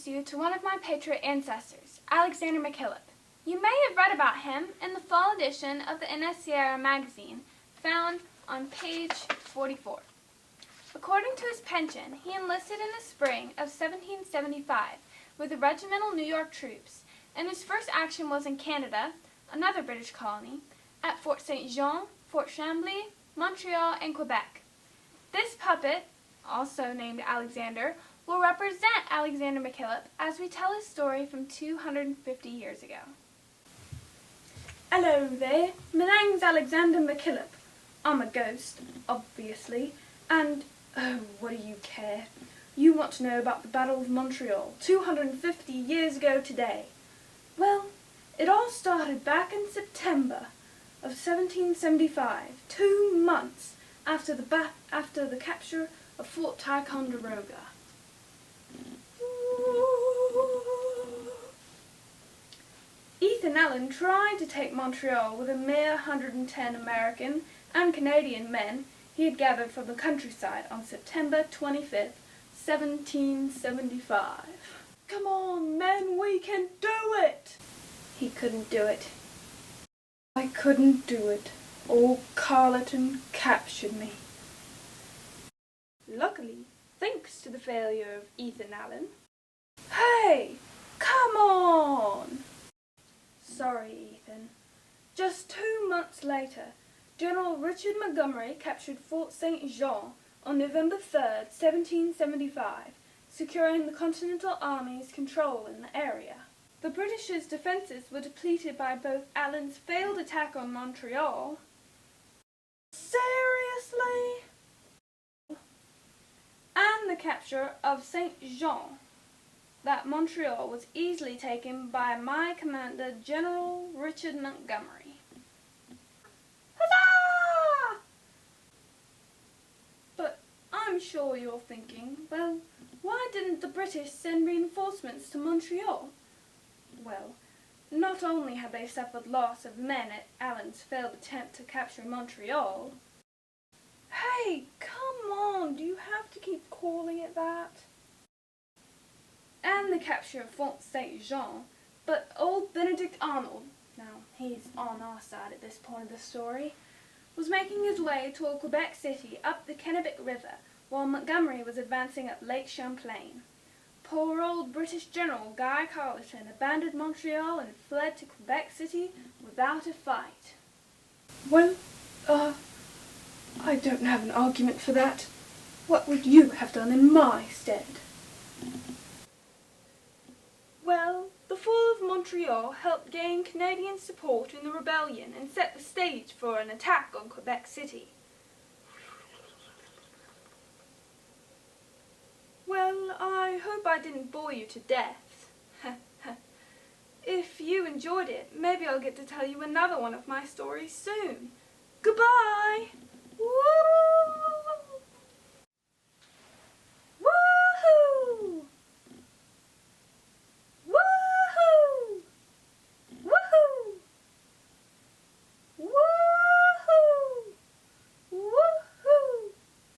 introduce you to one of my patriot ancestors, Alexander McKillip. You may have read about him in the fall edition of the NSCR magazine, found on page 44. According to his pension, he enlisted in the spring of 1775 with the regimental New York troops, and his first action was in Canada, another British colony, at Fort St. Jean, Fort Chambly, Montreal, and Quebec. This puppet, also named Alexander, will represent Alexander McKillip as we tell his story from 250 years ago. Hello there, my name's Alexander McKillip. I'm a ghost, obviously, and oh, what do you care? You want to know about the Battle of Montreal, 250 years ago today. Well, it all started back in September of 1775, 2 months after the capture of Fort Ticonderoga. Ethan Allen tried to take Montreal with a mere 110 American and Canadian men he had gathered from the countryside on September 25th, 1775. Come on, men, we can do it! He couldn't do it. I couldn't do it. Old Carleton captured me. Luckily, thanks to the failure of Ethan Allen. Hey, come on! Sorry, Ethan. Just 2 months later, General Richard Montgomery captured Fort St. Jean on November 3rd, 1775, securing the Continental Army's control in the area. The British's defenses were depleted by both Allen's failed attack on Montreal. Seriously? And the capture of St. Jean. That Montreal was easily taken by my commander, General Richard Montgomery. Huzzah! But I'm sure you're thinking, well, why didn't the British send reinforcements to Montreal? Well, not only had they suffered loss of men at Allen's failed attempt to capture Montreal. Hey, come on, do you have to keep calling it that? And the capture of Fort St. Jean, but old Benedict Arnold, now he's on our side at this point of the story, was making his way toward Quebec City up the Kennebec River while Montgomery was advancing up Lake Champlain. Poor old British General Guy Carleton abandoned Montreal and fled to Quebec City without a fight. Well, I don't have an argument for that. What would you have done in my stead? Well, the fall of Montreal helped gain Canadian support in the rebellion and set the stage for an attack on Quebec City. Well, I hope I didn't bore you to death. If you enjoyed it, maybe I'll get to tell you another one of my stories soon. Goodbye!